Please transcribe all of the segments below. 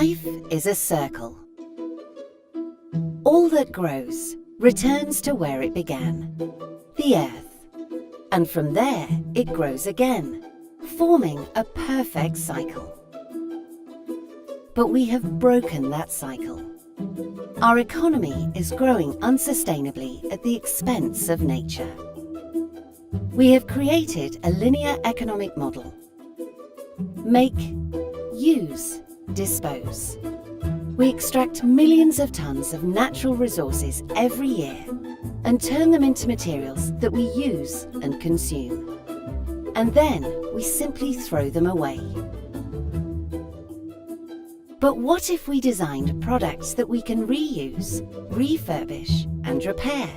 Life is a circle. All that grows returns to where it began, the earth. And from there it grows again, forming a perfect cycle. But we have broken that cycle. Our economy is growing unsustainably at the expense of nature. We have created a linear economic model. Make, use, dispose. We extract millions of tons of natural resources every year and turn them into materials that we use and consume. And then we simply throw them away. But what if we designed products that we can reuse, refurbish and repair,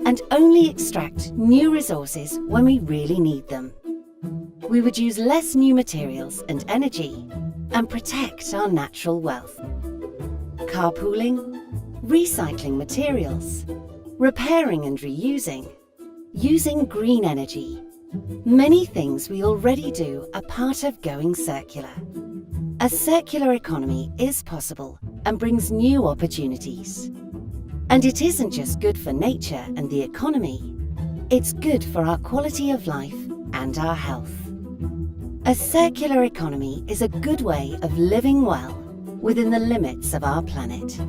and only extract new resources when we really need them? We would use less new materials and energy and protect our natural wealth. Carpooling, recycling materials, repairing and reusing, using green energy. Many things we already do are part of going circular. A circular economy is possible and brings new opportunities. And it isn't just good for nature and the economy, it's good for our quality of life and our health. A circular economy is a good way of living well within the limits of our planet.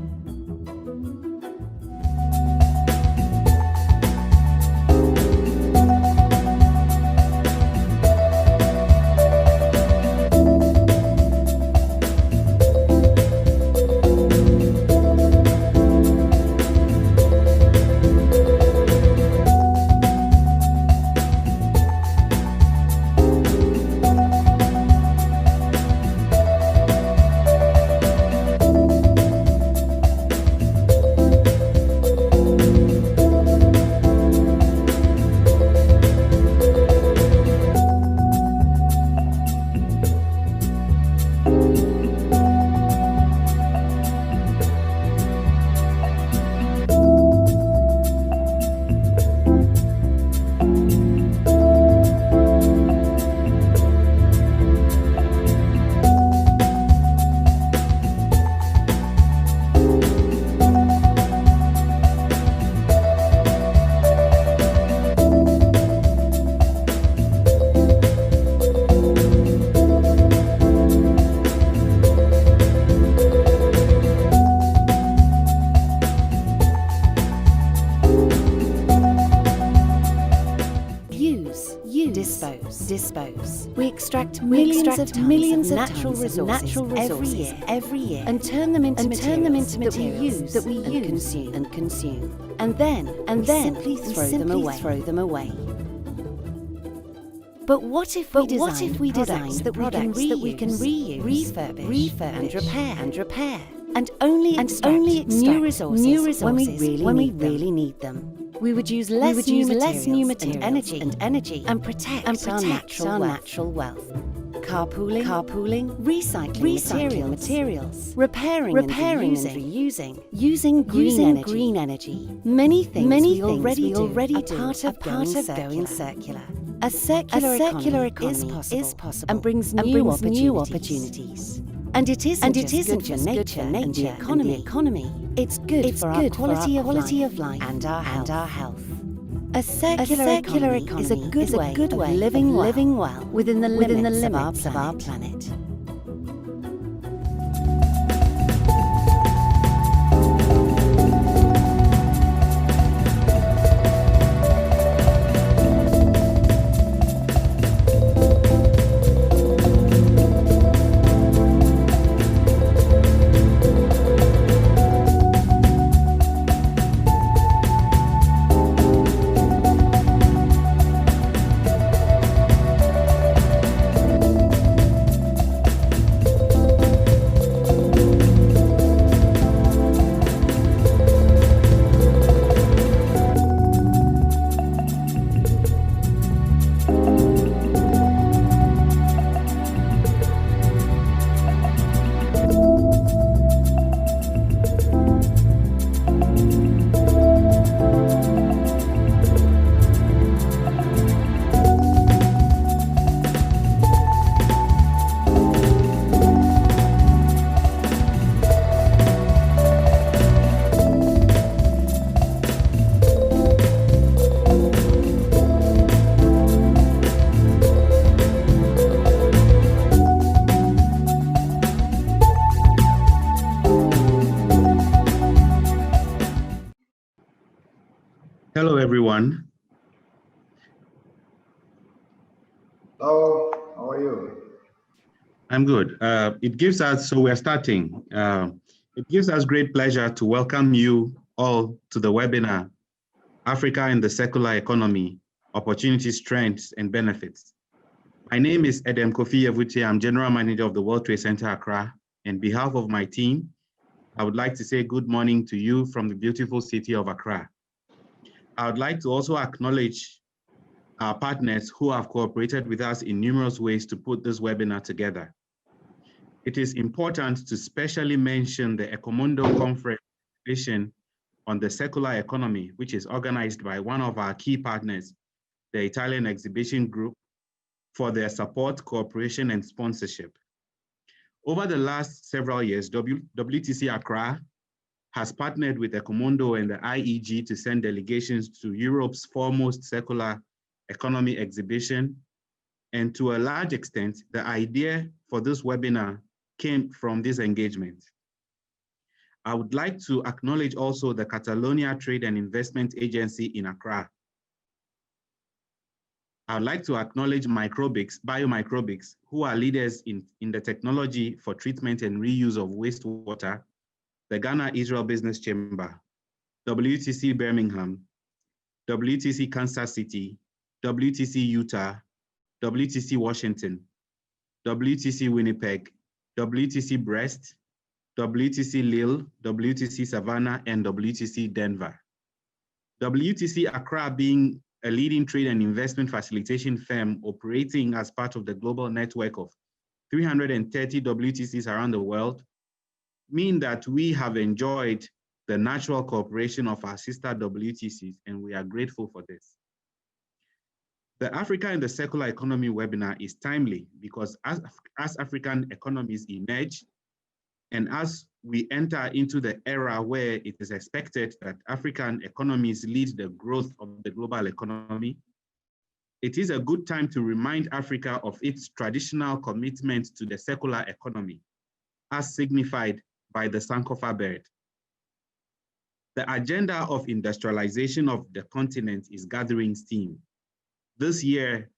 Dispose. We extract millions of tons of natural resources every year and turn them into materials that we use and consume. And then we simply throw them away. But what if we designed products that we can reuse, refurbish and repair, and only extract new resources when we really need them? We would use less new materials and energy and protect our natural wealth. Carpooling, recycling materials, repairing and reusing, using green energy. Many things we already do are part of going circular. A circular economy is possible and brings new opportunities. And it isn't just nature and the economy. It's good for our quality of life and our health. A circular economy is a good way of living well within the limits of our planet. everyone. Hello, how are you? I'm good. So we're starting. It gives us great pleasure to welcome you all to the webinar, Africa and the Secular Economy, Opportunities, Strengths, and Benefits. My name is Edem Kofi Yevute. I'm General Manager of the World Trade Center Accra. On behalf of my team, I would like to say good morning to you from the beautiful city of Accra. I would like to also acknowledge our partners who have cooperated with us in numerous ways to put this webinar together. It is important to specially mention the Ecomondo Conference exhibition on the circular economy, which is organized by one of our key partners, the Italian Exhibition Group, for their support, cooperation, and sponsorship. Over the last several years, WTC Accra has partnered with Ecomondo and the IEG to send delegations to Europe's foremost circular economy exhibition. And to a large extent, the idea for this webinar came from this engagement. I would like to acknowledge also the Catalonia Trade and Investment Agency in Accra. I would like to acknowledge biomicrobics, who are leaders in the technology for treatment and reuse of wastewater, the Ghana-Israel Business Chamber, WTC Birmingham, WTC Kansas City, WTC Utah, WTC Washington, WTC Winnipeg, WTC Brest, WTC Lille, WTC Savannah, and WTC Denver. WTC Accra being a leading trade and investment facilitation firm operating as part of the global network of 330 WTCs around the world, mean that we have enjoyed the natural cooperation of our sister WTCs, and we are grateful for this. The Africa and the Circular Economy webinar is timely because as African economies emerge, and as we enter into the era where it is expected that African economies lead the growth of the global economy, it is a good time to remind Africa of its traditional commitment to the circular economy, as signified by the Sankofa bird. The agenda of industrialization of the continent is gathering steam. This year,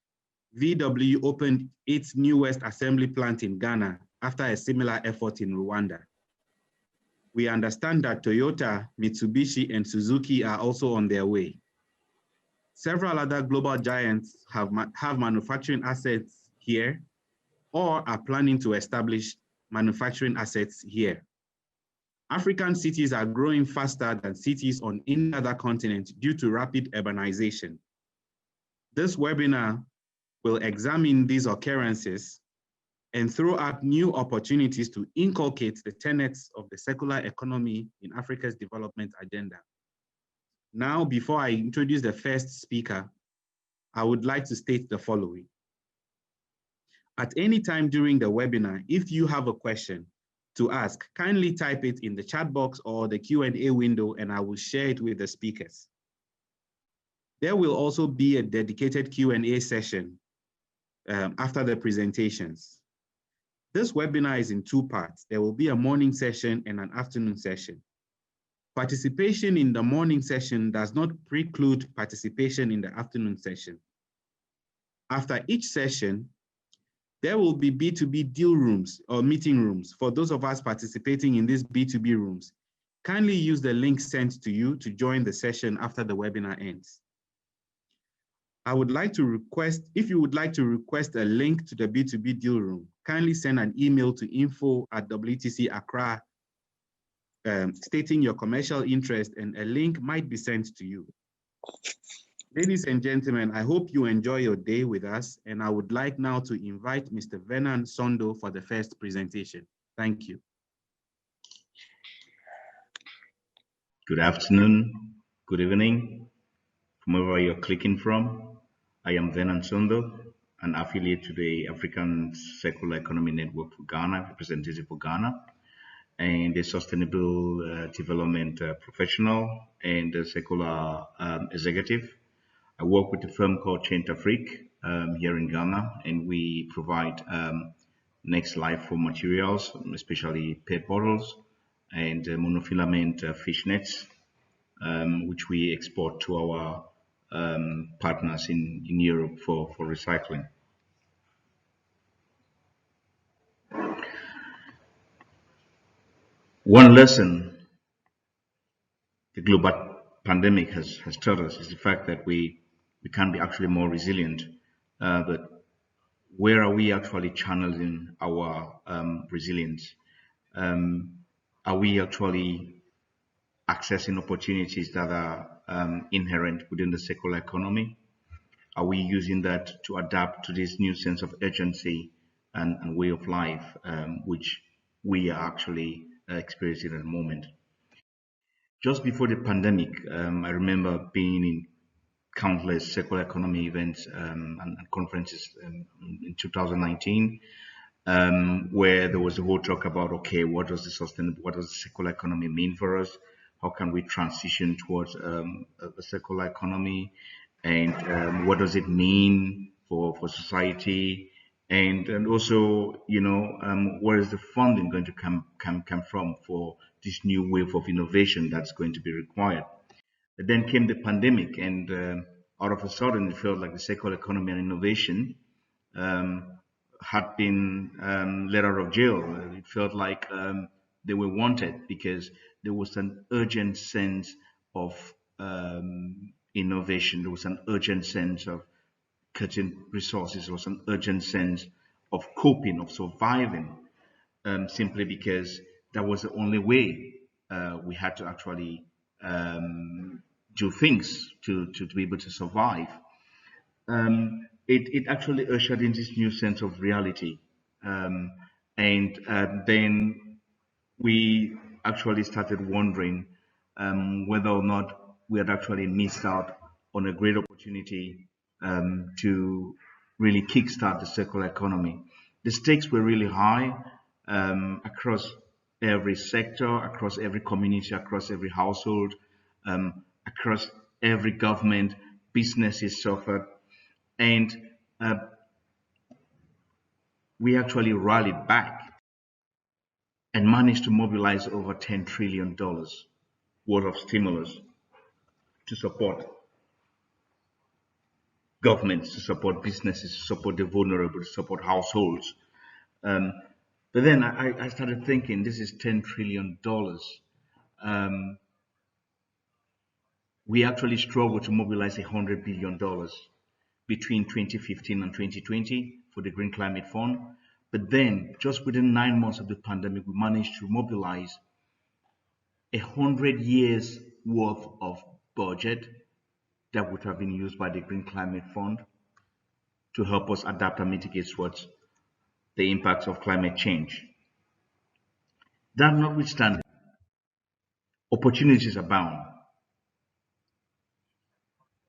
VW opened its newest assembly plant in Ghana after a similar effort in Rwanda. We understand that Toyota, Mitsubishi, and Suzuki are also on their way. Several other global giants have manufacturing assets here or are planning to establish manufacturing assets here. African cities are growing faster than cities on any other continent due to rapid urbanization. This webinar will examine these occurrences and throw out new opportunities to inculcate the tenets of the circular economy in Africa's development agenda. Now, before I introduce the first speaker, I would like to state the following. At any time during the webinar, if you have a question to ask, kindly type it in the chat box or the Q&A window, and I will share it with the speakers. There will also be a dedicated Q&A session after the presentations. This webinar is in two parts. There will be a morning session and an afternoon session. Participation in the morning session does not preclude participation in the afternoon session. After each session, there will be B2B deal rooms or meeting rooms. For those of us participating in these B2B rooms, kindly use the link sent to you to join the session after the webinar ends. I would like to request, if you would like to request a link to the B2B deal room, kindly send an email to info@WTC Accra stating your commercial interest, and a link might be sent to you. Ladies and gentlemen, I hope you enjoy your day with us, and I would like now to invite Mr. Vernon Sondo for the first presentation. Thank you. Good afternoon, good evening, from wherever you're clicking from. I am Vernon Sondo, an affiliate to the African Circular Economy Network for Ghana, representative for Ghana, and a sustainable development professional and a circular executive. I work with a firm called Chain Afrique here in Ghana, and we provide next life for materials, especially PET bottles and monofilament fish nets, which we export to our partners in Europe for recycling. One lesson the global pandemic has taught us is the fact that we can be actually more resilient. But where are we actually channeling our resilience? Are we actually accessing opportunities that are inherent within the circular economy? Are we using that to adapt to this new sense of urgency and way of life, which we are actually experiencing at the moment? Just before the pandemic, I remember being in countless circular economy events and conferences in 2019, where there was a whole talk about, okay, what does the circular economy mean for us? How can we transition towards a circular economy? And what does it mean for society? And also, where is the funding going to come from for this new wave of innovation that's going to be required? But then came the pandemic, and out of a sudden, it felt like the circular economy and innovation um, had been let out of jail. It felt like they were wanted because there was an urgent sense of innovation. There was an urgent sense of cutting resources. There was an urgent sense of coping, of surviving, simply because that was the only way we had to actually do things to be able to survive. It actually ushered in this new sense of reality. Um, and then we actually started wondering whether or not we had actually missed out on a great opportunity to really kickstart the circular economy. The stakes were really high across every sector, across every community, across every household, across every government. Businesses suffered, and uh, we actually rallied back and managed to mobilize over $10 trillion worth of stimulus to support governments, to support businesses, to support the vulnerable, to support households. Um, but then I started thinking, this is $10 trillion. Um, we actually struggled to mobilize $100 billion between 2015 and 2020 for the Green Climate Fund. But then, just within 9 months of the pandemic, we managed to mobilize 100 years worth of budget that would have been used by the Green Climate Fund to help us adapt and mitigate towards the impacts of climate change. That notwithstanding, opportunities abound.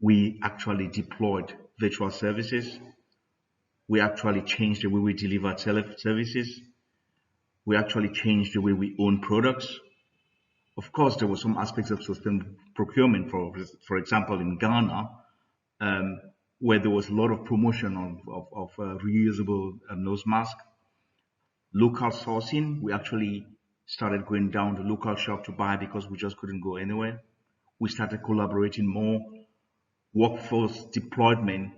We actually deployed virtual services. We actually changed the way we deliver services. We actually changed the way we own products. Of course, there were some aspects of sustainable procurement, for example, in Ghana, where there was a lot of promotion of reusable nose mask. Local sourcing, we actually started going down to local shop to buy because we just couldn't go anywhere. We started collaborating more. Workforce deployment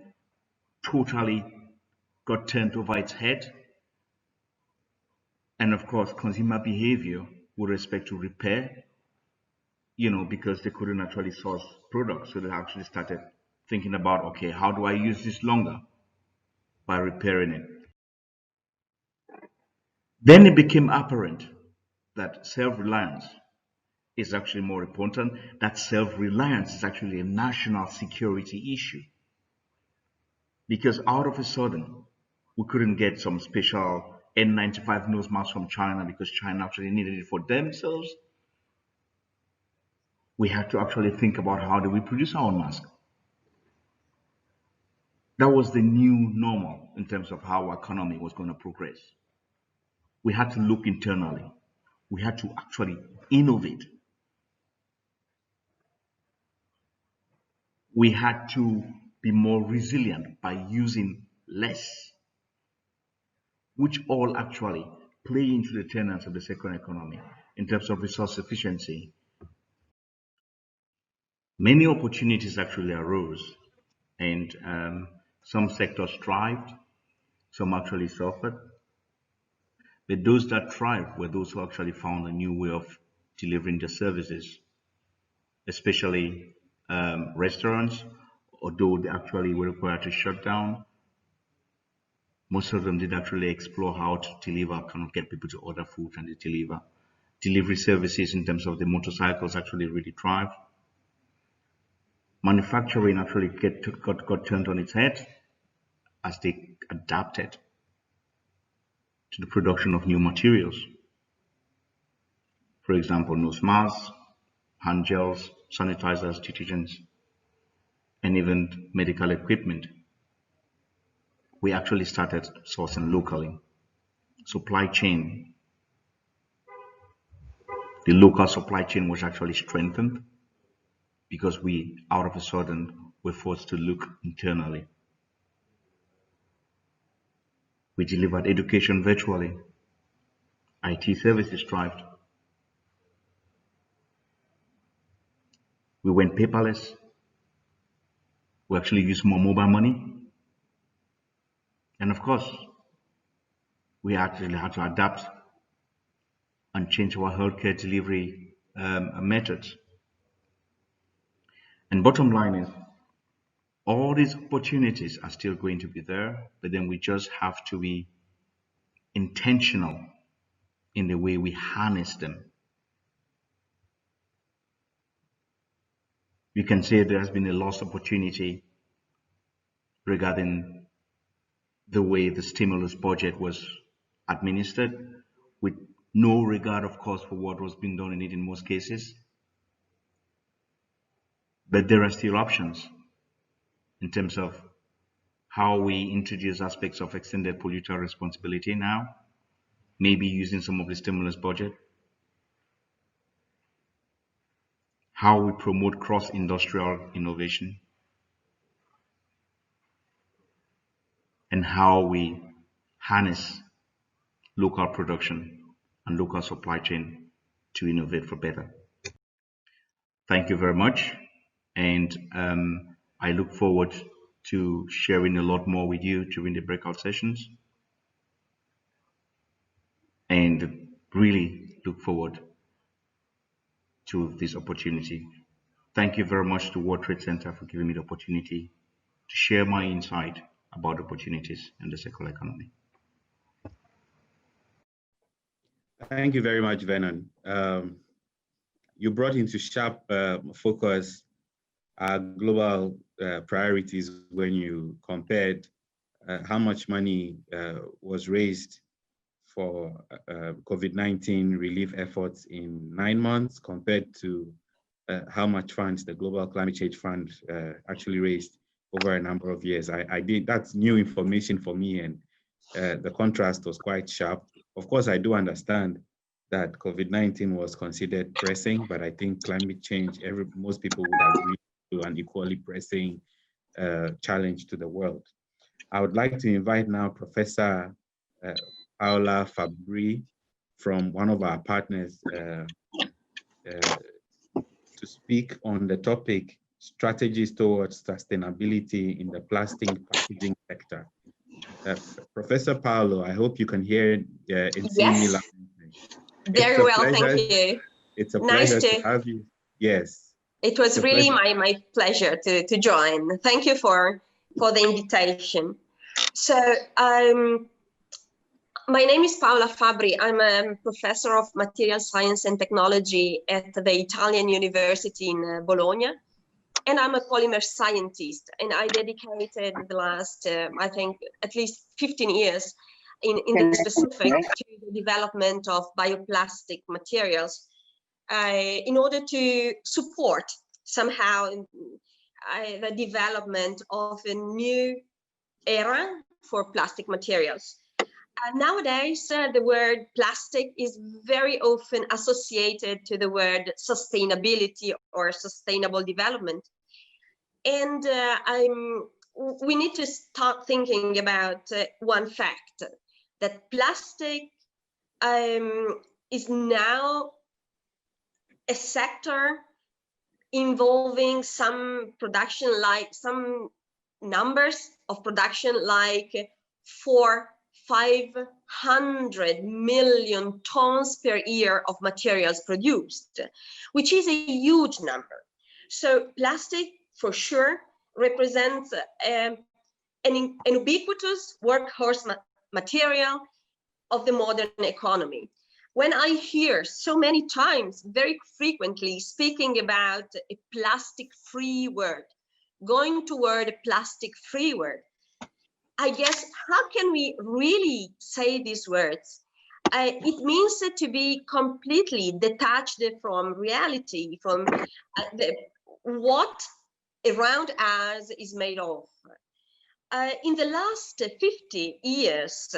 totally got turned over its head. And of course, consumer behavior with respect to repair, because they couldn't actually source products. So they actually started thinking about, okay, how do I use this longer by repairing it? Then it became apparent that self-reliance is actually more important, that self-reliance is actually a national security issue. Because out of a sudden, we couldn't get some special N95 nose masks from China because China actually needed it for themselves. We had to actually think about how do we produce our own mask. That was the new normal in terms of how our economy was going to progress. We had to look internally. We had to actually innovate. We had to be more resilient by using less, which all actually play into the tenets of the circular economy in terms of resource efficiency. Many opportunities actually arose, and some sectors thrived, some actually suffered. But those that thrived were those who actually found a new way of delivering their services, especially restaurants, although they actually were required to shut down. Most of them did actually explore how to deliver, kind of get people to order food and they deliver. Delivery services in terms of the motorcycles actually really thrived. Manufacturing actually got turned on its head as they adapted to the production of new materials. For example, nose masks, hand gels, sanitizers, detergents, and even medical equipment. We actually started sourcing locally. Supply chain, the local supply chain was actually strengthened because we, out of a sudden, were forced to look internally. We delivered education virtually. IT services thrived. We went paperless. We actually used more mobile money. And of course, we actually had to adapt and change our healthcare delivery methods. And bottom line is, all these opportunities are still going to be there, but then we just have to be intentional in the way we harness them. You can say there has been a lost opportunity regarding the way the stimulus budget was administered, with no regard, of course, for what was being done in it in most cases. But there are still options in terms of how we introduce aspects of extended polluter responsibility now, maybe using some of the stimulus budget, how we promote cross-industrial innovation, and how we harness local production and local supply chain to innovate for better. Thank you very much. And I look forward to sharing a lot more with you during the breakout sessions. And really look forward to this opportunity. Thank you very much to World Trade Center for giving me the opportunity to share my insight about opportunities in the circular economy. Thank you very much, Vernon. You brought into sharp focus our global priorities when you compared how much money was raised for COVID-19 relief efforts in 9 months compared to how much funds the Global Climate Change Fund actually raised over a number of years. That's new information for me, and the contrast was quite sharp. Of course, I do understand that COVID-19 was considered pressing, but I think climate change, most people would agree to an equally pressing challenge to the world. I would like to invite now Professor Paola Fabri from one of our partners to speak on the topic, strategies towards sustainability in the plastic packaging sector. Professor Paolo, I hope you can hear and see me loud. Very well, thank you. It's a pleasure to have you. Yes. It was really my pleasure to join. Thank you for the invitation. So my name is Paola Fabri. I'm a professor of material science and technology at the Italian University in Bologna. And I'm a polymer scientist. And I dedicated the last, I think, at least 15 years in the specific to the development of bioplastic materials in order to support somehow the development of a new era for plastic materials. Nowadays, the word plastic is very often associated to the word sustainability or sustainable development. And we need to start thinking about one fact, that plastic is now a sector involving some production, like some numbers of production, like 500 million tons per year of materials produced, which is a huge number. So plastic, for sure, represents an ubiquitous workhorse material of the modern economy. When I hear so many times, very frequently, speaking about a plastic-free world, going toward a plastic-free world, I guess, how can we really say these words? It means to be completely detached from reality, from what around us is made of. In the last 50 years,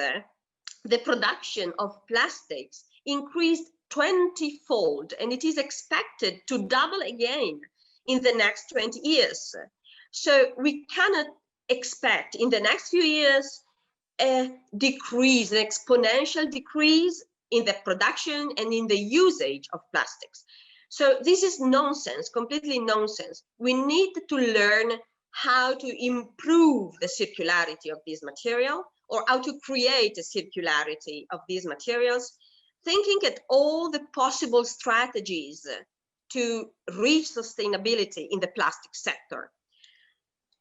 the production of plastics increased 20-fold, and it is expected to double again in the next 20 years. So we cannot expect in the next few years a decrease, an exponential decrease in the production and in the usage of plastics. So this is nonsense, completely nonsense. We need to learn how to improve the circularity of this material, or how to create a circularity of these materials, thinking at all the possible strategies to reach sustainability in the plastic sector.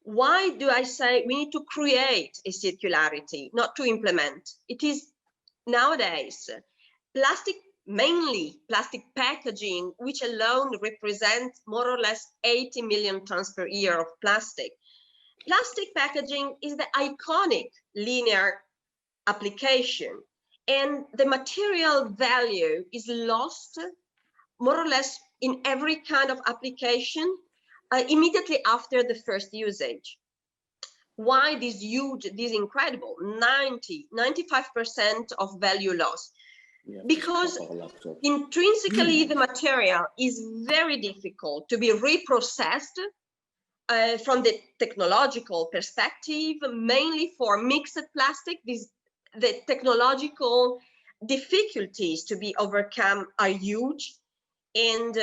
Why do I say we need to create a circularity, not to implement? It is nowadays plastic, mainly plastic packaging, which alone represents more or less 80 million tons per year of plastic. Plastic packaging is the iconic linear application, and the material value is lost more or less in every kind of application immediately after the first usage. Why this huge, this incredible 95% of value loss? Because intrinsically the material is very difficult to be reprocessed from the technological perspective, mainly for mixed plastic. The technological difficulties to be overcome are huge. And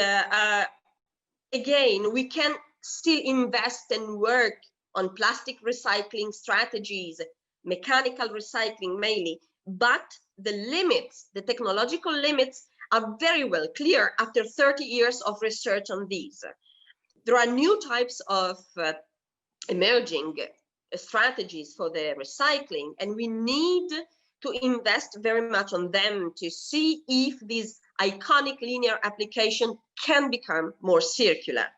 again, we can still invest and work on plastic recycling strategies, mechanical recycling mainly, but the limits, the technological limits are very well clear after 30 years of research on these. There are new types of emerging strategies for the recycling, and we need to invest very much on them to see if this iconic linear application can become more circular.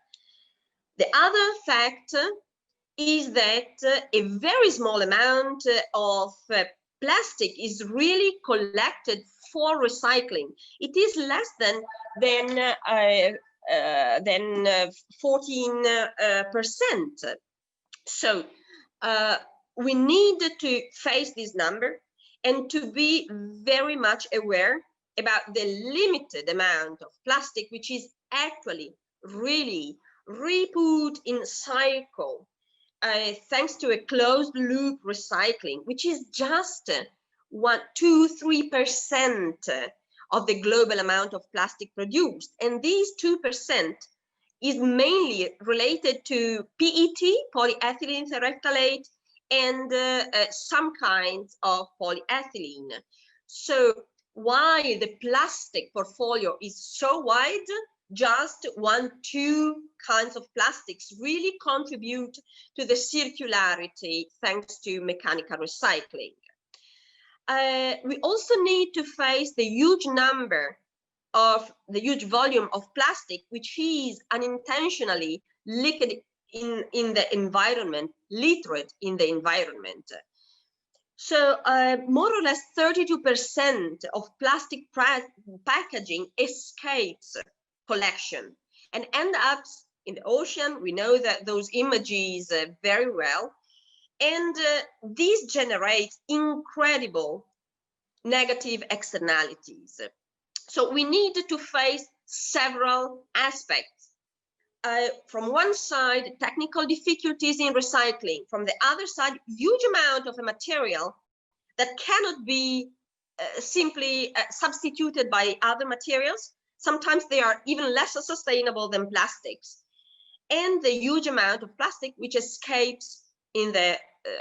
The other fact is that a very small amount of plastic is really collected for recycling. It is less than 14%. So we need to face this number and to be very much aware about the limited amount of plastic which is actually really re-put in cycle thanks to a closed loop recycling, which is just 2-3% of the global amount of plastic produced. And these 2% is mainly related to PET, polyethylene terephthalate, and some kinds of polyethylene. So while the plastic portfolio is so wide, just 1-2 kinds of plastics really contribute to the circularity thanks to mechanical recycling. We also need to face the huge volume of plastic which is unintentionally leaked in the environment, littered in the environment. So more or less 32% of plastic packaging escapes collection and end up in the ocean. We know that those images very well, and these generate incredible negative externalities. So we need to face several aspects. From one side, technical difficulties in recycling. From the other side, huge amount of a material that cannot be simply substituted by other materials. Sometimes they are even less sustainable than plastics. and the huge amount of plastic which escapes in the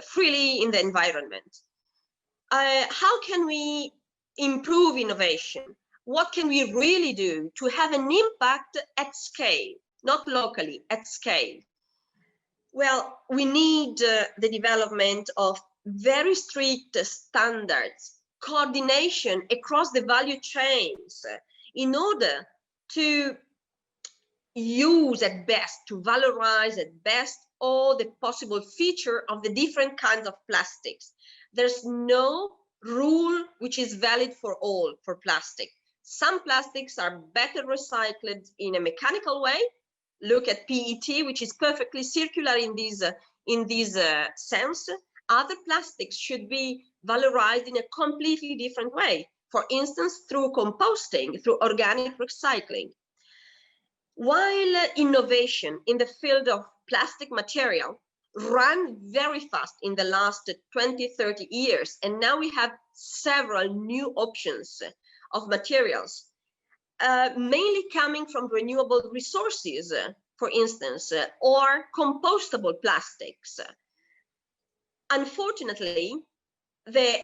freely in the environment. How can we improve innovation? What can we really do to have an impact at scale, not locally, at scale? Well, we need the development of very strict standards, coordination across the value chains in order to use at best, to valorize at best all the possible feature of the different kinds of plastics. There's no rule which is valid for all for plastic. Some plastics are better recycled in a mechanical way. Look at PET, which is perfectly circular in this sense. Other plastics should be valorized in a completely different way. For instance, through composting, through organic recycling. While innovation in the field of plastic material ran very fast in the last 20-30 years, and now we have several new options of materials, mainly coming from renewable resources, for instance, or compostable plastics. Unfortunately, the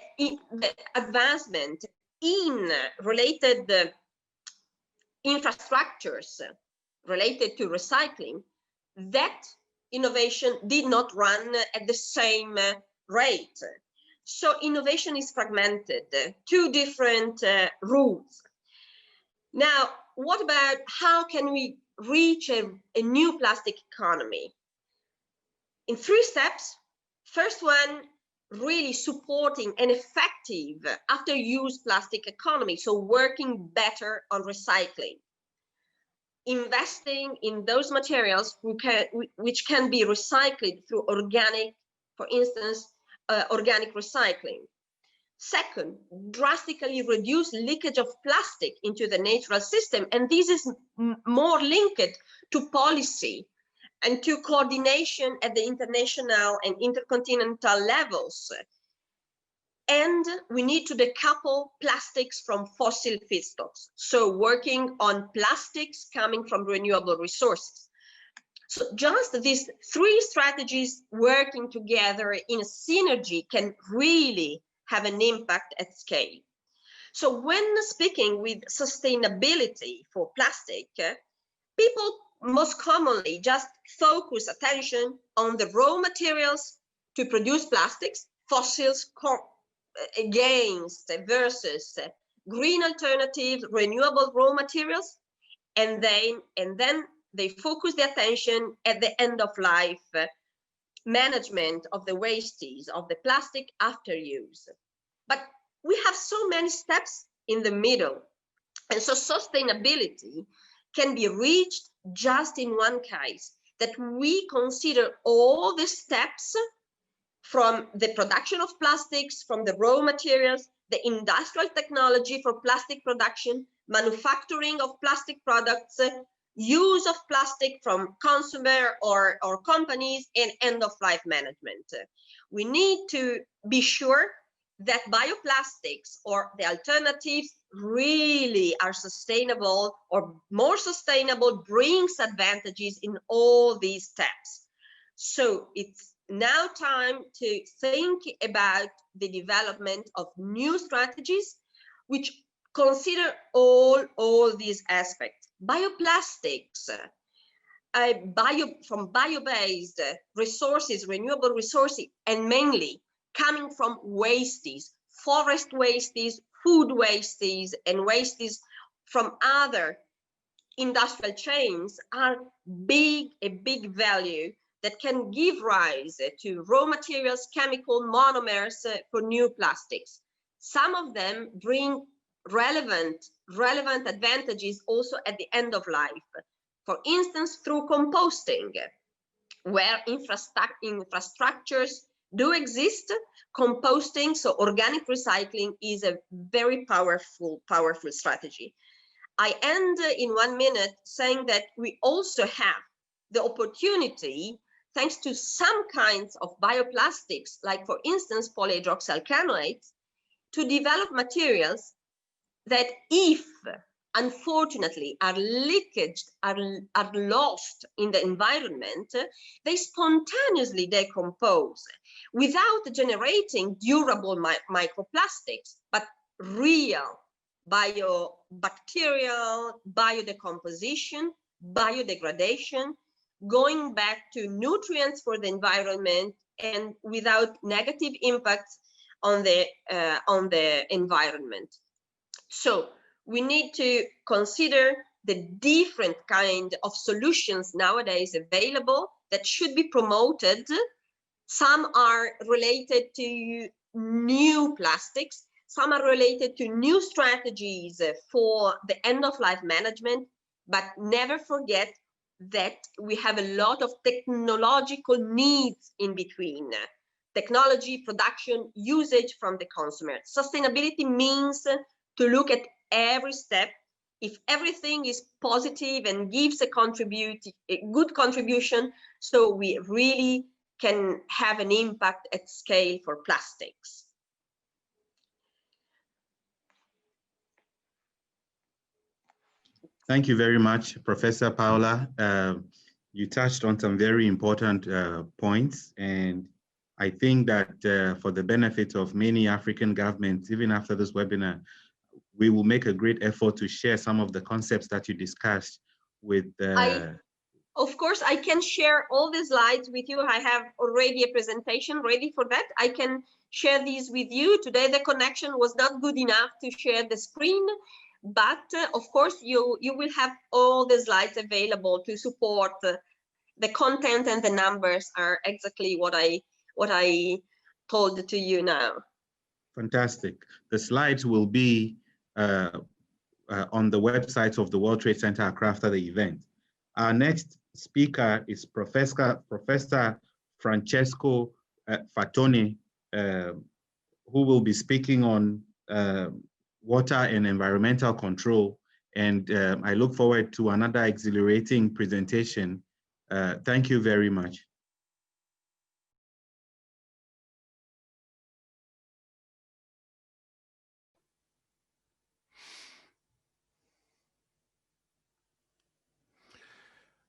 advancement in related infrastructures related to recycling, that innovation did not run at the same rate. So innovation is fragmented, two different routes. Now, what about how can we reach a new plastic economy? In 3 steps. First one, really supporting an effective after-use plastic economy, so working better on recycling. Investing in those materials which can be recycled through organic, for instance, organic recycling. Second, drastically reduce leakage of plastic into the natural system, and this is more linked to policy and to coordination at the international and intercontinental levels. And we need to decouple plastics from fossil feedstocks. So working on plastics coming from renewable resources. So just these 3 strategies working together in a synergy can really have an impact at scale. So when speaking with sustainability for plastic, people most commonly just focus attention on the raw materials to produce plastics, fossils against versus green alternatives, renewable raw materials, and then they focus the attention at the end of life management of the wastes of the plastic after use. But we have so many steps in the middle, and so sustainability can be reached just in one case, that we consider all the steps from the production of plastics, from the raw materials, the industrial technology for plastic production, manufacturing of plastic products, use of plastic from consumer or companies, and end-of-life management. We need to be sure that bioplastics or the alternatives really are sustainable or more sustainable, brings advantages in all these steps. So it's now time to think about the development of new strategies which consider all these aspects. Bioplastics, from bio-based resources, renewable resources, and mainly coming from wastes, forest wastes, food wastes, and wastes from other industrial chains are a big value that can give rise to raw materials, chemical monomers for new plastics. Some of them bring relevant advantages also at the end of life. For instance, through composting, where infrastructures do exist, composting, so organic recycling, is a very powerful strategy. I end in 1 minute saying that we also have the opportunity, thanks to some kinds of bioplastics, like for instance polyhydroxyalkanoates, to develop materials that, if unfortunately are leakaged, are lost in the environment, they spontaneously decompose without generating durable microplastics, but real biobacterial biodecomposition, biodegradation, going back to nutrients for the environment and without negative impacts on the environment. So we need to consider the different kind of solutions nowadays available that should be promoted. Some are related to new plastics, some are related to new strategies for the end-of-life management, but never forget that we have a lot of technological needs in between. Technology, production, usage from the consumer. Sustainability means to look at every step. If everything is positive and gives a good contribution, so we really can have an impact at scale for plastics. Thank you very much, Professor Paola. You touched on some very important points, and I think that for the benefit of many African governments, even after this webinar, we will make a great effort to share some of the concepts that you discussed with of course, I can share all the slides with you. I have already a presentation ready for that. I can share these with you. Today, the connection was not good enough to share the screen, but of course, you will have all the slides available to support the content, and the numbers are exactly what I told to you now. Fantastic. The slides will be on the website of the World Trade Center Accra after the event. Our next speaker is Professor Francesco Fatoni, who will be speaking on water and environmental control. And I look forward to another exhilarating presentation. Thank you very much.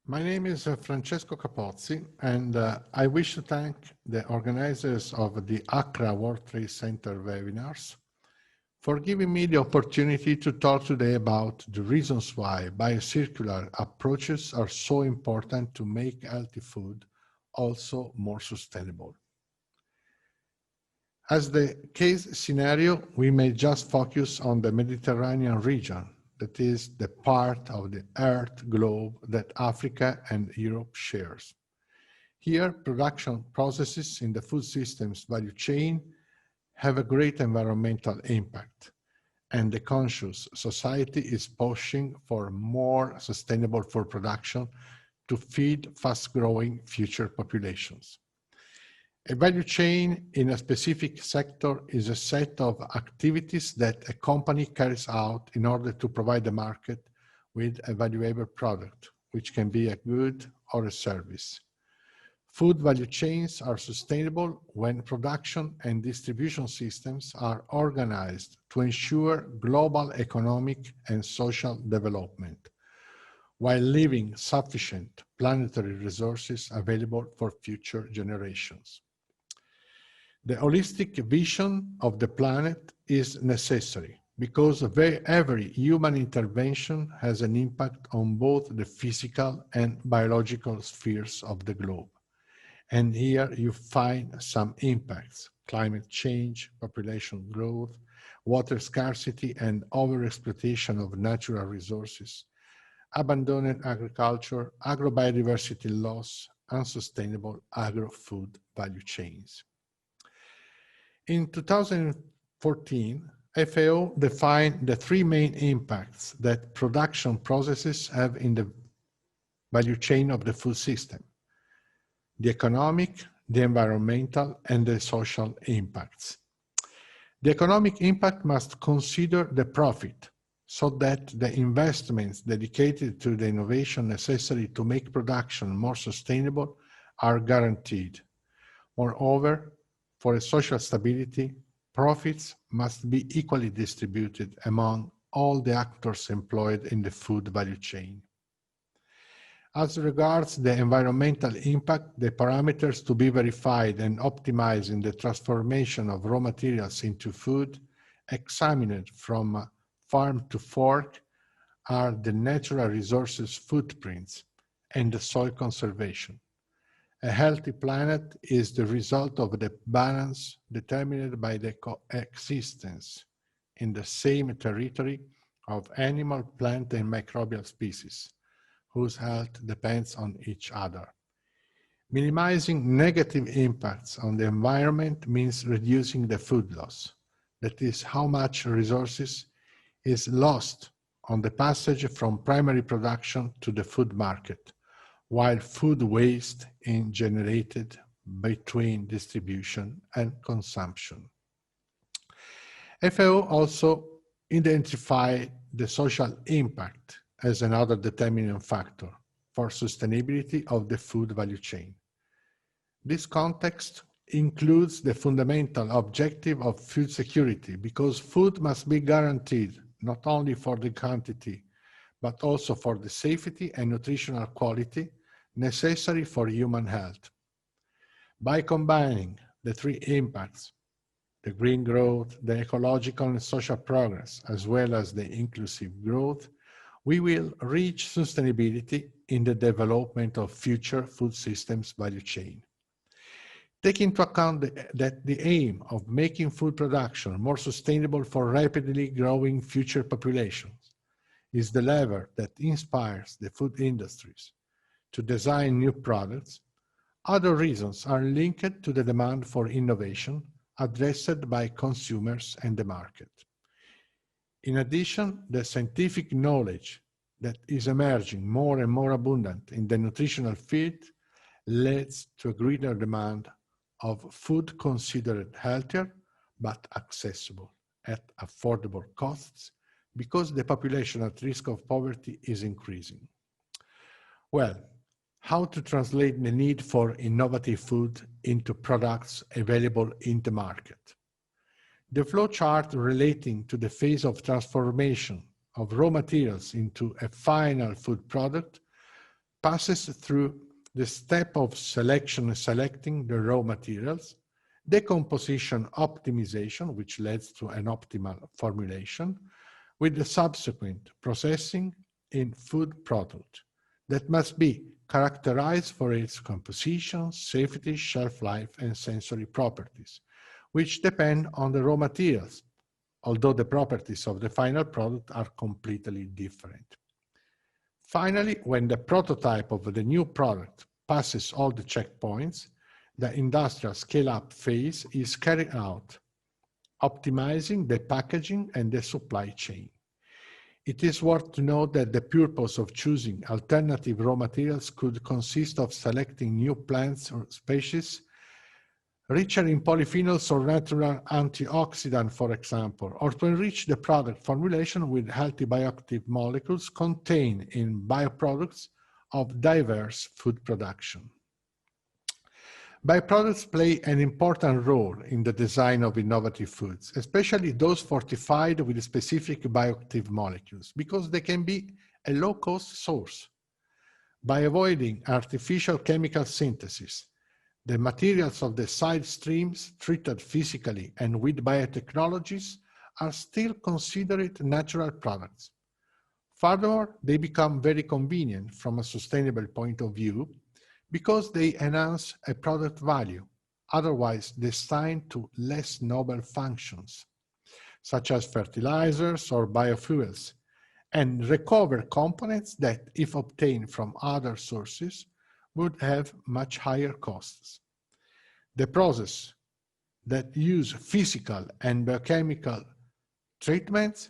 My name is Francesco Capozzi, and I wish to thank the organizers of the Accra World Trade Center webinars for giving me the opportunity to talk today about the reasons why biocircular approaches are so important to make healthy food also more sustainable. As the case scenario, we may just focus on the Mediterranean region, that is the part of the Earth globe that Africa and Europe shares. Here, production processes in the food systems value chain have a great environmental impact, and the conscious society is pushing for more sustainable food production to feed fast-growing future populations. A value chain in a specific sector is a set of activities that a company carries out in order to provide the market with a valuable product, which can be a good or a service. Food value chains are sustainable when production and distribution systems are organized to ensure global economic and social development, while leaving sufficient planetary resources available for future generations. The holistic vision of the planet is necessary because every human intervention has an impact on both the physical and biological spheres of the globe. And here you find some impacts: climate change, population growth, water scarcity and overexploitation of natural resources, abandoned agriculture, agrobiodiversity loss, unsustainable agro-food value chains. In 2014, FAO defined the three main impacts that production processes have in the value chain of the food system: the economic, the environmental, and the social impacts. The economic impact must consider the profit, so that the investments dedicated to the innovation necessary to make production more sustainable are guaranteed. Moreover, for social stability, profits must be equally distributed among all the actors employed in the food value chain. As regards the environmental impact, the parameters to be verified and optimized in the transformation of raw materials into food, examined from farm to fork, are the natural resources footprints and the soil conservation. A healthy planet is the result of the balance determined by the coexistence in the same territory of animal, plant, and microbial species, whose health depends on each other. Minimizing negative impacts on the environment means reducing the food loss. That is how much resources is lost on the passage from primary production to the food market, while food waste is generated between distribution and consumption. FAO also identified the social impact as another determining factor for sustainability of the food value chain. This context includes the fundamental objective of food security, because food must be guaranteed not only for the quantity, but also for the safety and nutritional quality necessary for human health. By combining the three impacts, the green growth, the ecological and social progress, as well as the inclusive growth, we will reach sustainability in the development of future food systems value chain. Take into account that the aim of making food production more sustainable for rapidly growing future populations is the lever that inspires the food industries to design new products. Other reasons are linked to the demand for innovation addressed by consumers and the market. In addition, the scientific knowledge that is emerging more and more abundant in the nutritional field leads to a greater demand of food considered healthier but accessible at affordable costs, because the population at risk of poverty is increasing. Well, how to translate the need for innovative food into products available in the market? The flowchart relating to the phase of transformation of raw materials into a final food product passes through the step of selection and selecting the raw materials, decomposition optimization, which leads to an optimal formulation, with the subsequent processing in food product that must be characterized for its composition, safety, shelf life, and sensory properties, which depend on the raw materials, although the properties of the final product are completely different. Finally, when the prototype of the new product passes all the checkpoints, the industrial scale-up phase is carried out, optimizing the packaging and the supply chain. It is worth to note that the purpose of choosing alternative raw materials could consist of selecting new plants or species richer in polyphenols or natural antioxidants, for example, or to enrich the product formulation with healthy bioactive molecules contained in bioproducts of diverse food production. Byproducts play an important role in the design of innovative foods, especially those fortified with specific bioactive molecules, because they can be a low-cost source. By avoiding artificial chemical synthesis, the materials of the side streams treated physically and with biotechnologies are still considered natural products. Furthermore, they become very convenient from a sustainable point of view because they enhance a product value, otherwise destined to less noble functions, such as fertilizers or biofuels, and recover components that, if obtained from other sources, would have much higher costs. The process that use physical and biochemical treatments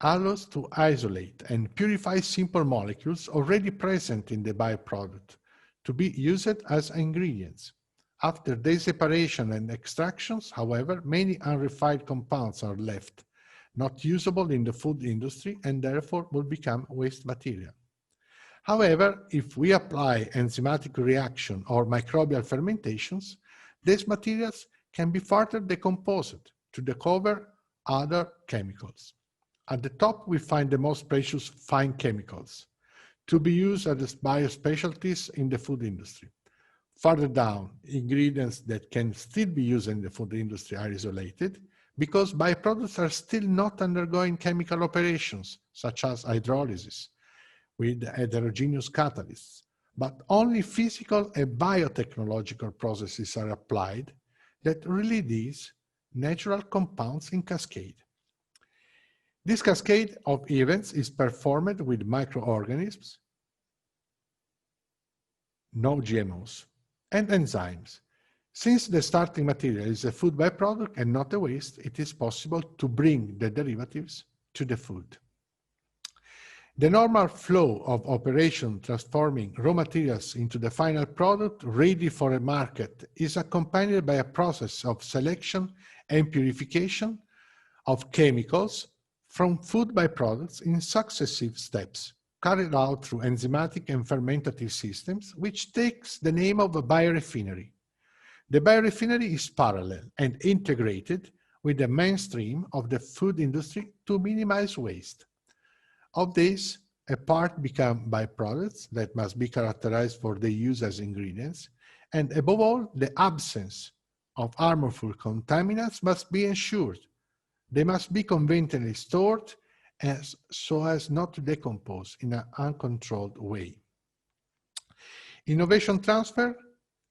allows to isolate and purify simple molecules already present in the byproduct to be used as ingredients. After their separation and extractions, however, many unrefined compounds are left, not usable in the food industry, and therefore will become waste material. However, if we apply enzymatic reaction or microbial fermentations, these materials can be further decomposed to recover other chemicals. At the top, we find the most precious fine chemicals to be used as biospecialties in the food industry. Further down, ingredients that can still be used in the food industry are isolated because byproducts are still not undergoing chemical operations, such as hydrolysis with heterogeneous catalysts, but only physical and biotechnological processes are applied that release natural compounds in cascade. This cascade of events is performed with microorganisms, no GMOs, and enzymes. Since the starting material is a food byproduct and not a waste, it is possible to bring the derivatives to the food. The normal flow of operation transforming raw materials into the final product ready for a market is accompanied by a process of selection and purification of chemicals from food byproducts in successive steps, carried out through enzymatic and fermentative systems, which takes the name of a biorefinery. The biorefinery is parallel and integrated with the mainstream of the food industry to minimize waste. Of this, a part become byproducts that must be characterized for their use as ingredients, and above all, the absence of harmful contaminants must be ensured. They must be conveniently stored so as not to decompose in an uncontrolled way. Innovation transfer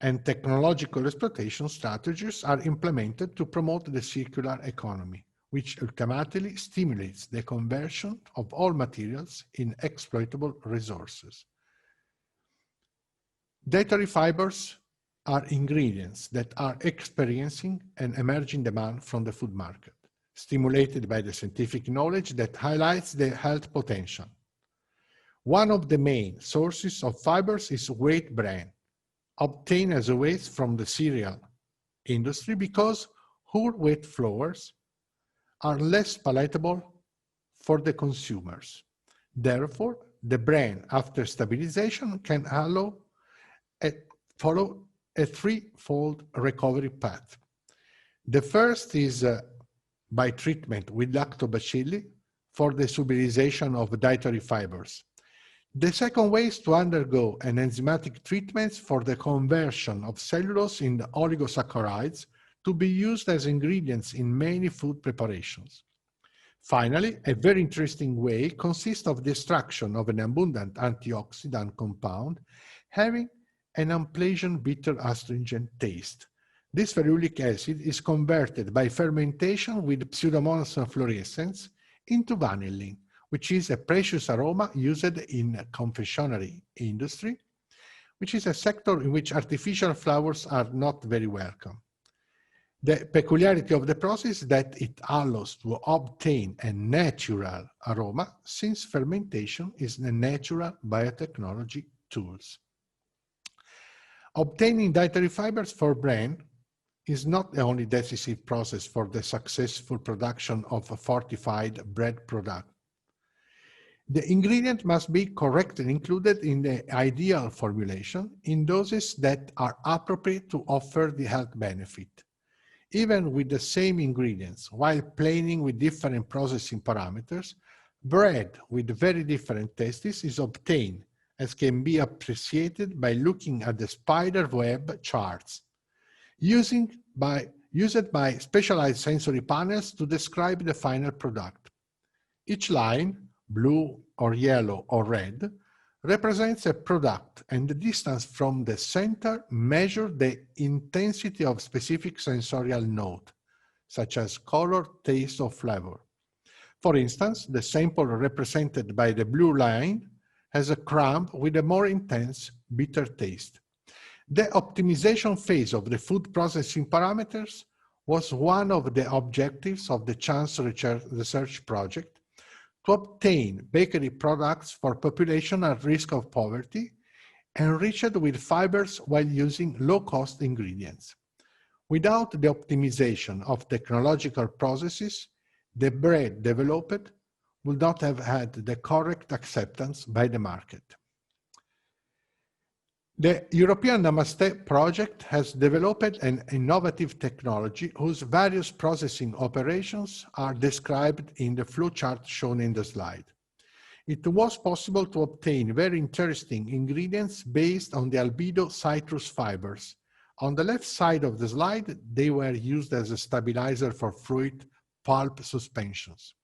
and technological exploitation strategies are implemented to promote the circular economy, which ultimately stimulates the conversion of all materials in exploitable resources. Dietary fibers are ingredients that are experiencing an emerging demand from the food market, stimulated by the scientific knowledge that highlights their health potential. One of the main sources of fibers is wheat bran, obtained as a waste from the cereal industry because whole wheat flours are less palatable for the consumers. Therefore, the bran, after stabilization, can follow a threefold recovery path. The first is by treatment with lactobacilli for the solubilization of dietary fibers. The second way is to undergo an enzymatic treatment for the conversion of cellulose in oligosaccharides to be used as ingredients in many food preparations. Finally, a very interesting way consists of the extraction of an abundant antioxidant compound having an unpleasant bitter astringent taste. This ferulic acid is converted by fermentation with Pseudomonas fluorescens into vanillin, which is a precious aroma used in the confectionery industry, which is a sector in which artificial flowers are not very welcome. The peculiarity of the process is that it allows to obtain a natural aroma, since fermentation is a natural biotechnology tool. Obtaining dietary fibers for bran is not the only decisive process for the successful production of a fortified bread product. The ingredient must be correctly included in the ideal formulation in doses that are appropriate to offer the health benefit. Even with the same ingredients, while planing with different processing parameters, bread with very different tastes is obtained, as can be appreciated by looking at the spider web charts, used by specialized sensory panels to describe the final product. Each line, blue or yellow or red, represents a product, and the distance from the center measures the intensity of specific sensorial note, such as color, taste, or flavor. For instance, the sample represented by the blue line has a crumb with a more intense bitter taste. The optimization phase of the food processing parameters was one of the objectives of the Chance Research Project, to obtain bakery products for population at risk of poverty, enriched with fibers while using low-cost ingredients. Without the optimization of technological processes, the bread developed would not have had the correct acceptance by the market. The European Namaste project has developed an innovative technology whose various processing operations are described in the flowchart shown in the slide. It was possible to obtain very interesting ingredients based on the albedo citrus fibers. On the left side of the slide, they were used as a stabilizer for fruit pulp suspensions.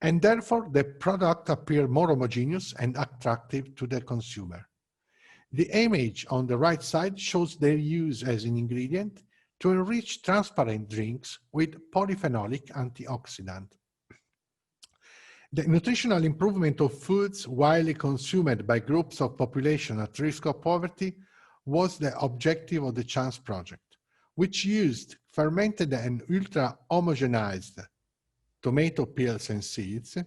And therefore, the product appeared more homogeneous and attractive to the consumer. The image on the right side shows their use as an ingredient to enrich transparent drinks with polyphenolic antioxidant. The nutritional improvement of foods widely consumed by groups of population at risk of poverty was the objective of the Chance project, which used fermented and ultra-homogenized tomato peels and seeds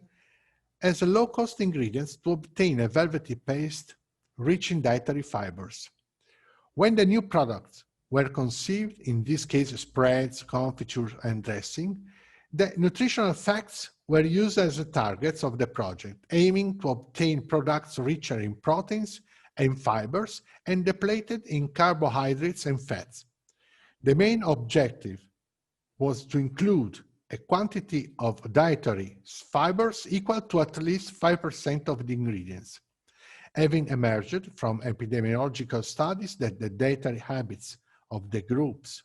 as low-cost ingredients to obtain a velvety paste rich in dietary fibers. When the new products were conceived, in this case spreads, confitures, and dressing, the nutritional facts were used as the targets of the project, aiming to obtain products richer in proteins and fibers and depleted in carbohydrates and fats. The main objective was to include a quantity of dietary fibers equal to at least 5% of the ingredients, having emerged from epidemiological studies that the dietary habits of the groups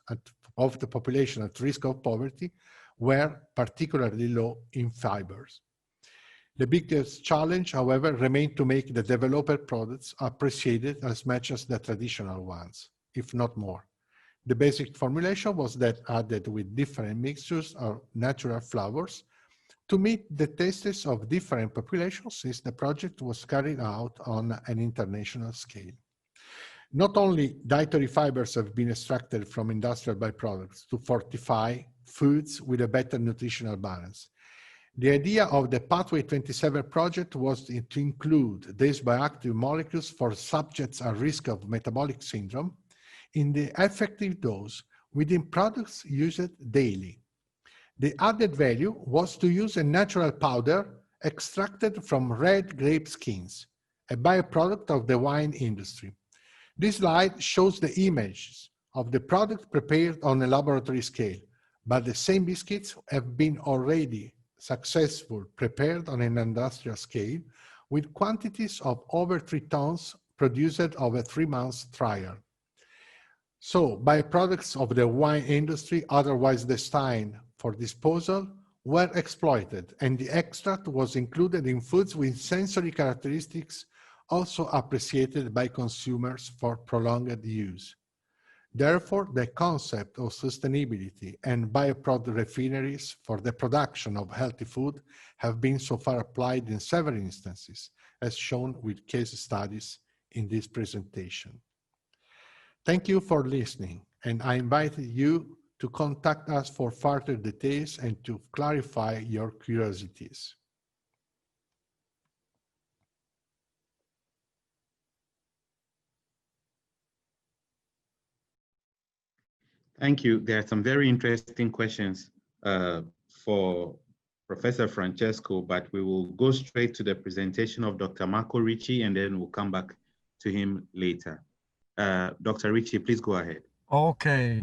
of the population at risk of poverty were particularly low in fibers. The biggest challenge, however, remained to make the developed products appreciated as much as the traditional ones, if not more. The basic formulation was that added with different mixtures of natural flavors to meet the tastes of different populations, since the project was carried out on an international scale. Not only dietary fibers have been extracted from industrial byproducts to fortify foods with a better nutritional balance. The idea of the Pathway 27 project was to include these bioactive molecules for subjects at risk of metabolic syndrome in the effective dose within products used daily. The added value was to use a natural powder extracted from red grape skins, a byproduct of the wine industry. This slide shows the images of the product prepared on a laboratory scale, but the same biscuits have been already successfully prepared on an industrial scale with quantities of over 3 tons produced over 3 months trial. So byproducts of the wine industry, otherwise destined for disposal, were exploited, and the extract was included in foods with sensory characteristics also appreciated by consumers for prolonged use. Therefore, the concept of sustainability and bioproduct refineries for the production of healthy food have been so far applied in several instances, as shown with case studies in this presentation. Thank you for listening, and I invite you to contact us for further details and to clarify your curiosities. Thank you. There are some very interesting questions for Professor Francesco, but we will go straight to the presentation of Dr. Marco Ricci, and then we'll come back to him later. Dr. Ricci, please go ahead. Okay.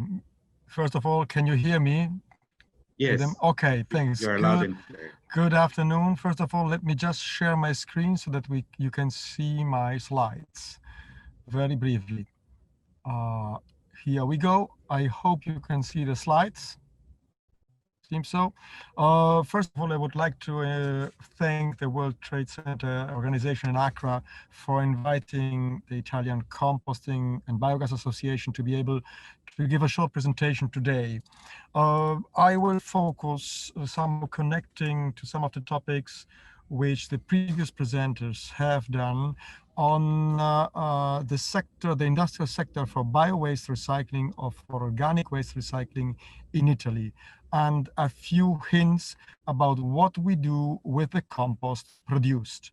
First of all, can you hear me? Yes. Okay, thanks. You're loud and clear. Good afternoon. First of all, let me just share my screen so that you can see my slides very briefly. Here we go. I hope you can see the slides. Seems so. First of all, I would like to thank the World Trade Center organization in Accra for inviting the Italian Composting and Biogas Association to be able to give a short presentation today. I will focus some connecting to some of the topics which the previous presenters have done on the industrial sector for bio-waste recycling or for organic waste recycling in Italy, and a few hints about what we do with the compost produced.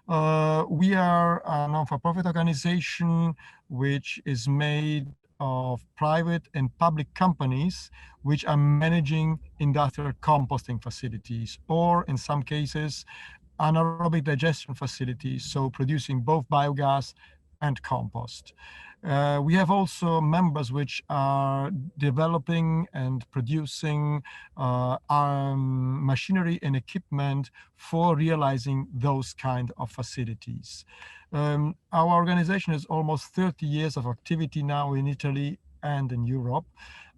We are a non-for-profit organization which is made of private and public companies which are managing industrial composting facilities, or in some cases anaerobic digestion facilities, so producing both biogas and compost. We have also members which are developing and producing machinery and equipment for realizing those kind of facilities. Our organization has almost 30 years of activity now in Italy and in Europe.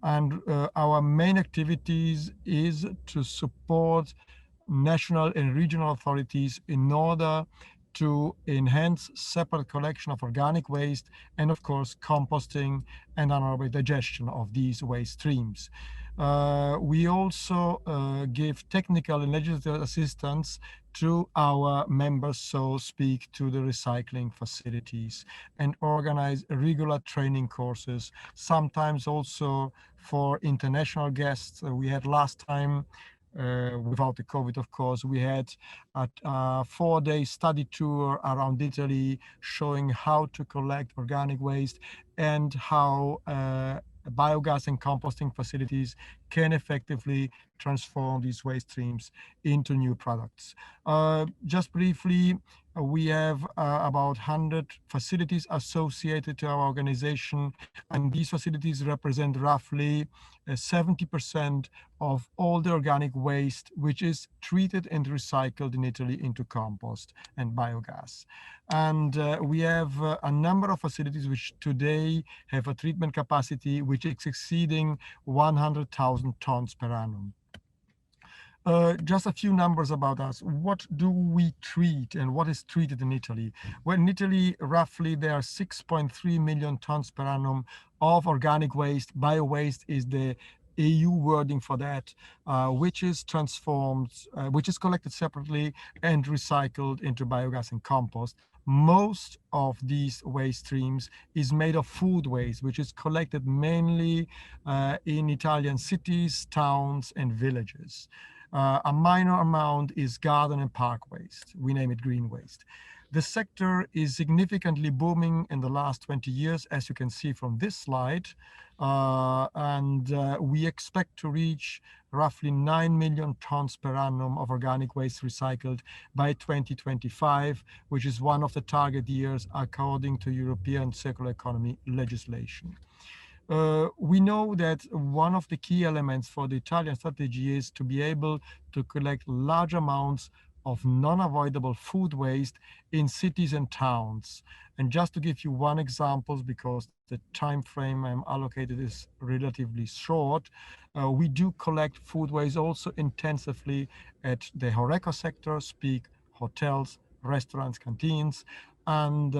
And our main activities is to support national and regional authorities in order to enhance separate collection of organic waste and of course composting and anaerobic digestion of these waste streams. We also give technical and legislative assistance to our members, so speak, to the recycling facilities, and organize regular training courses, sometimes also for international guests. We had last time, without the COVID, of course, we had a 4-day study tour around Italy showing how to collect organic waste and how biogas and composting facilities can effectively transform these waste streams into new products. Just briefly, we have about 100 facilities associated to our organization, and these facilities represent roughly 70% of all the organic waste which is treated and recycled in Italy into compost and biogas. And we have a number of facilities which today have a treatment capacity which is exceeding 100,000 tons per annum. Just a few numbers about us. What do we treat and what is treated in Italy? Well, in Italy, roughly there are 6.3 million tons per annum of organic waste. Bio-waste is the EU wording for that, which is transformed, which is collected separately and recycled into biogas and compost. Most of these waste streams is made of food waste, which is collected mainly in Italian cities, towns, and villages. A minor amount is garden and park waste. We name it green waste. The sector is significantly booming in the last 20 years, as you can see from this slide. We expect to reach roughly 9 million tons per annum of organic waste recycled by 2025, which is one of the target years according to European circular economy legislation. We know that one of the key elements for the Italian strategy is to be able to collect large amounts of non-avoidable food waste in cities and towns. And just to give you one example, because the time frame I'm allocated is relatively short, we do collect food waste also intensively at the HoReCa sector, speak hotels, restaurants, canteens, and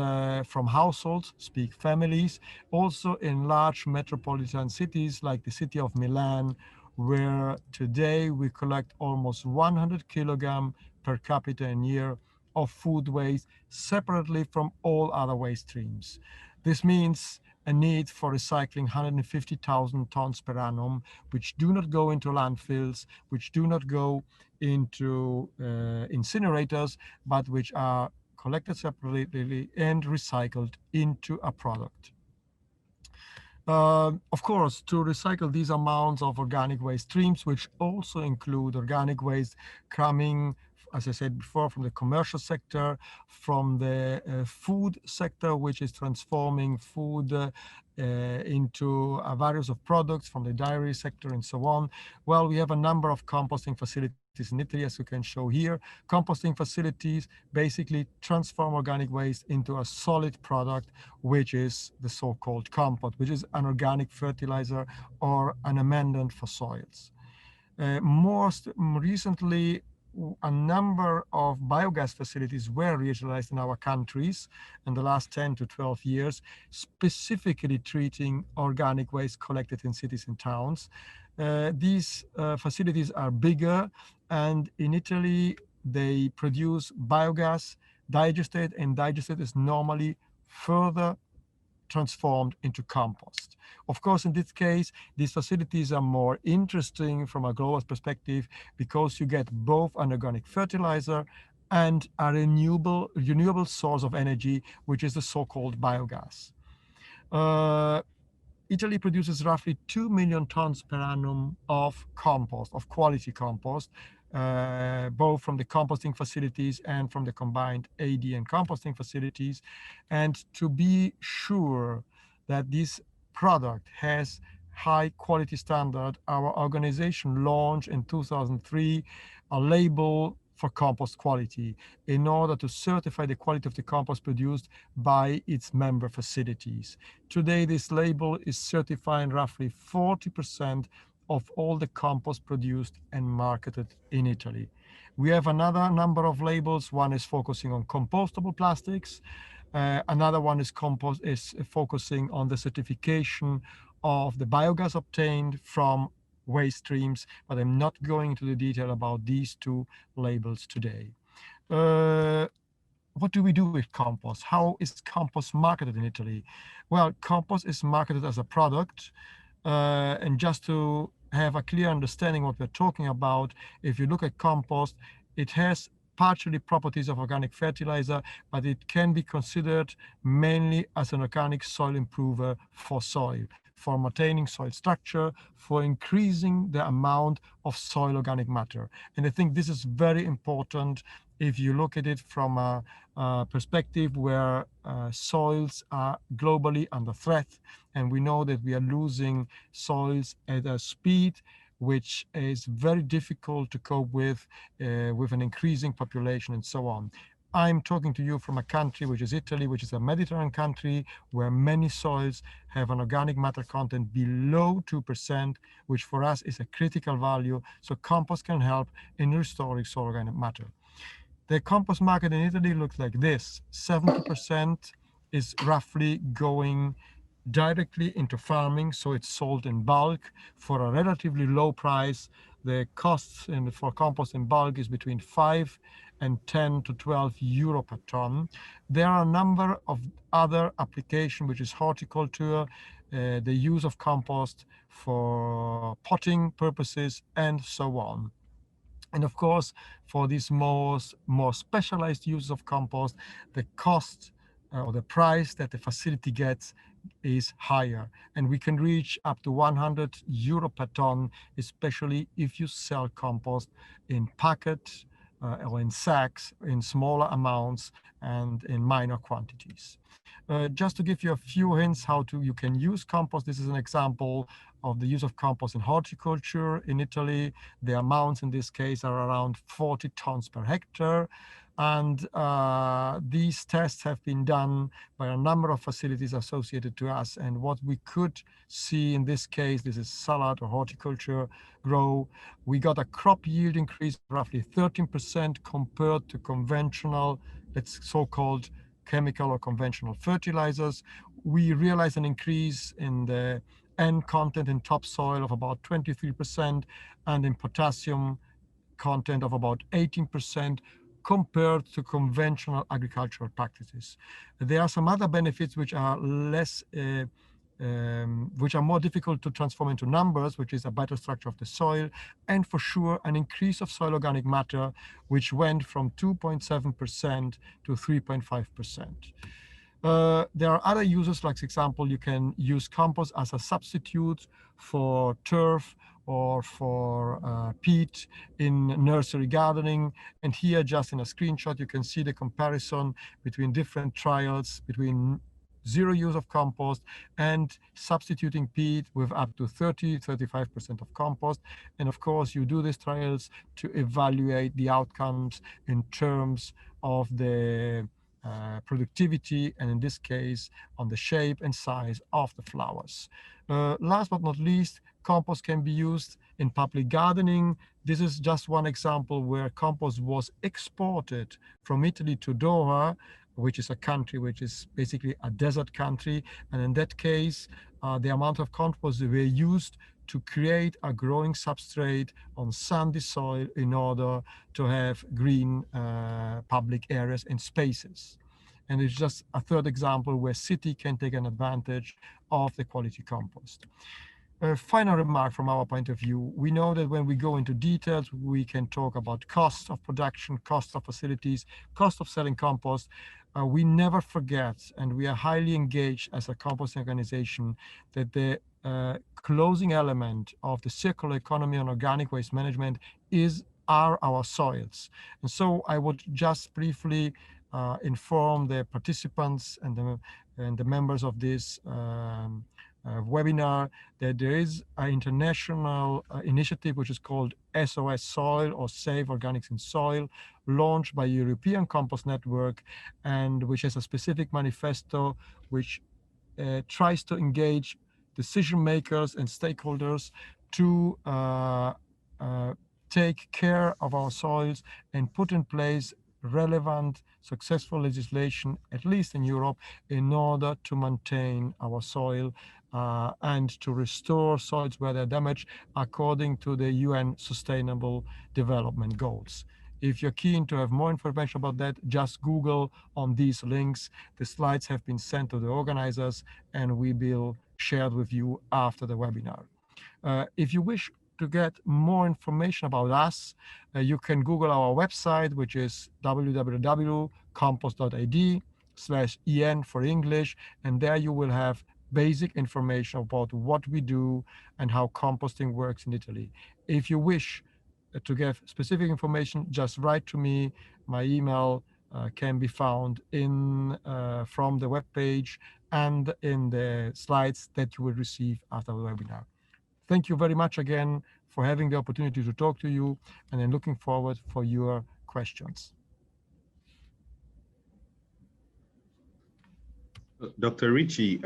from households, speak families, also in large metropolitan cities like the city of Milan, where today we collect almost 100 kilogram per capita a year of food waste separately from all other waste streams. This means a need for recycling 150,000 tons per annum, which do not go into landfills, which do not go into incinerators, but which are collected separately and recycled into a product. Of course, to recycle these amounts of organic waste streams, which also include organic waste coming, as I said before, from the commercial sector, from the food sector, which is transforming food into various of products, from the dairy sector and so on. Well, we have a number of composting facilities in Italy, as you can show here. Composting facilities basically transform organic waste into a solid product, which is the so-called compost, which is an organic fertilizer or an amendment for soils. Most recently, a number of biogas facilities were regionalized in our countries in the last 10 to 12 years, specifically treating organic waste collected in cities and towns. These facilities are bigger, and in Italy, they produce biogas, digested, and digested is normally further transformed into compost. Of course, in this case, these facilities are more interesting from a global perspective because you get both an organic fertilizer and a renewable source of energy, which is the so-called biogas. Italy produces roughly 2 million tons per annum of compost, of quality compost, both from the composting facilities and from the combined AD and composting facilities. And to be sure that this product has high quality standard, our organization launched in 2003 a label for compost quality in order to certify the quality of the compost produced by its member facilities. Today, this label is certifying roughly 40% of all the compost produced and marketed in Italy. We have another number of labels. One is focusing on compostable plastics. Another one is focusing on the certification of the biogas obtained from waste streams, but I'm not going into the detail about these two labels today. What do we do with compost? How is compost marketed in Italy? Well, compost is marketed as a product. And just to have a clear understanding what we're talking about, if you look at compost, it has partially properties of organic fertilizer, but it can be considered mainly as an organic soil improver for soil, for maintaining soil structure, for increasing the amount of soil organic matter. And I think this is very important if you look at it from a perspective where soils are globally under threat, and we know that we are losing soils at a speed which is very difficult to cope with an increasing population and so on. I'm talking to you from a country which is Italy, which is a Mediterranean country where many soils have an organic matter content below 2%, which for us is a critical value. So compost can help in restoring soil organic matter. The compost market in Italy looks like this. 70% is roughly going directly into farming, so it's sold in bulk for a relatively low price. The costs for compost in bulk is between 5 and 10 to 12 euro per ton. There are a number of other applications, which is horticulture, the use of compost for potting purposes, and so on. And of course, for these more specialized uses of compost, the cost or the price that the facility gets is higher. And we can reach up to 100 euro per ton, especially if you sell compost in packet or in sacks, in smaller amounts and in minor quantities. Just to give you a few hints how you can use compost, this is an example of the use of compost in horticulture in Italy. The amounts in this case are around 40 tons per hectare. And these tests have been done by a number of facilities associated to us. And what we could see in this case, this is salad or horticulture grow, we got a crop yield increase of roughly 13% compared to conventional, let's so-called chemical or conventional fertilizers. We realized an increase in the N content in topsoil of about 23% and in potassium content of about 18% compared to conventional agricultural practices. There are some other benefits which are less, which are more difficult to transform into numbers, which is a better structure of the soil, and for sure an increase of soil organic matter, which went from 2.7% to 3.5%. There are other uses, like for example, you can use compost as a substitute for turf or for peat in nursery gardening. And here, just in a screenshot, you can see the comparison between different trials, between zero use of compost and substituting peat with up to 35% of compost. And of course, you do these trials to evaluate the outcomes in terms of the productivity, and in this case, on the shape and size of the flowers. Last but not least, compost can be used in public gardening. This is just one example where compost was exported from Italy to Doha, which is a country which is basically a desert country. And in that case, the amount of compost were used to create a growing substrate on sandy soil in order to have green public areas and spaces. And it's just a third example where city can take an advantage of the quality compost. a final remark from our point of view. We know that when we go into details, we can talk about cost of production, cost of facilities, cost of selling compost. We never forget, and we are highly engaged as a composting organization, that the closing element of the circular economy and organic waste management are our soils. And so I would just briefly inform the participants and the members of this webinar that there is an international initiative which is called SOS Soil, or Save Organics in Soil, launched by European Compost Network, and which has a specific manifesto which tries to engage decision makers and stakeholders to take care of our soils and put in place relevant, successful legislation, at least in Europe, in order to maintain our soil and to restore soils where they're damaged according to the UN Sustainable Development Goals. If you're keen to have more information about that, just Google on these links. The slides have been sent to the organizers and we will share with you after the webinar. If you wish to get more information about us, you can Google our website, which is www.compost.id/en for English, and there you will have basic information about what we do and how composting works in Italy. If you wish to get specific information, just write to me. My email can be found from the webpage and in the slides that you will receive after the webinar. Thank you very much again for having the opportunity to talk to you, and I'm looking forward for your questions. Dr. Ritchie,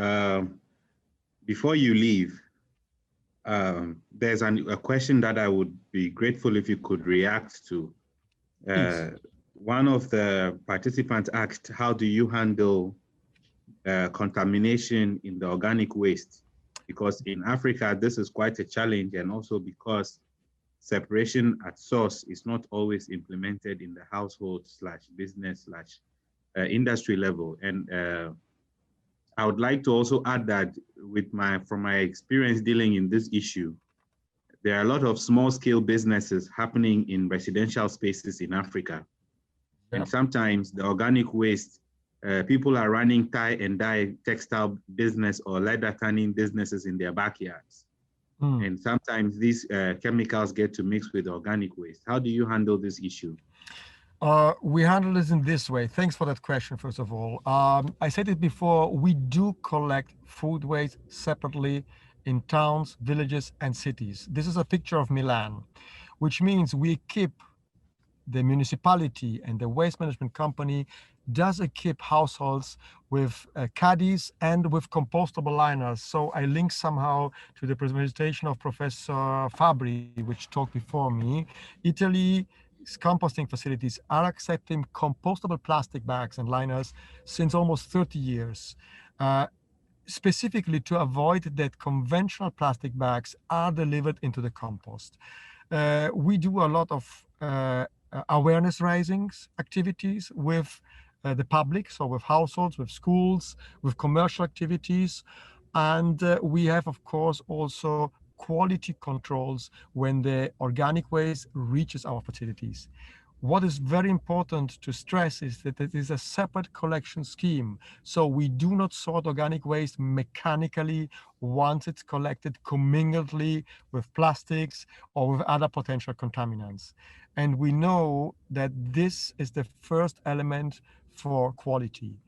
before you leave, there's a question that I would be grateful if you could react to. One of the participants asked, how do you handle contamination in the organic waste? Because in Africa, this is quite a challenge, and also because separation at source is not always implemented in the household/business/industry level. And I would like to also add that from my experience dealing in this issue, there are a lot of small-scale businesses happening in residential spaces in Africa. Yep. And sometimes the organic waste, people are running tie and dye textile business or leather tanning businesses in their backyards. And sometimes these chemicals get to mix with organic waste. How do you handle this issue? We handle this in this way. Thanks for that question, first of all. I said it before, we do collect food waste separately in towns, villages, and cities. This is a picture of Milan, which means we equip the municipality, and the waste management company does equip households with caddies and with compostable liners. So I link somehow to the presentation of Professor Fabri, which talked before me. Italy's composting facilities are accepting compostable plastic bags and liners since almost 30 years, specifically to avoid that conventional plastic bags are delivered into the compost. We do a lot of awareness raising activities with the public, so with households, with schools, with commercial activities. And we have, of course, also quality controls when the organic waste reaches our facilities. What is very important to stress is that it is a separate collection scheme. So we do not sort organic waste mechanically once it's collected commingledly with plastics or with other potential contaminants. And we know that this is the first element for quality.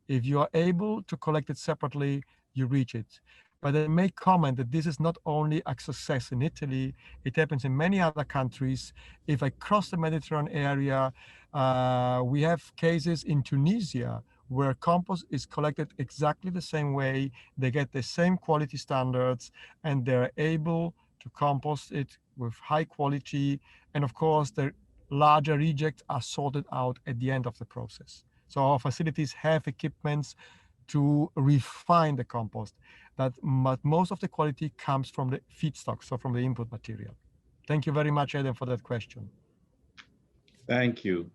If you are able to collect it separately, you reach it. But I may comment that this is not only a success in Italy, it happens in many other countries. If I cross the Mediterranean area, we have cases in Tunisia where compost is collected exactly the same way. They get the same quality standards and they're able to compost it with high quality. And of course, the larger rejects are sorted out at the end of the process. So our facilities have equipments to refine the compost, but most of the quality comes from the feedstock, so from the input material. Thank you very much, Adam, for that question. Thank you.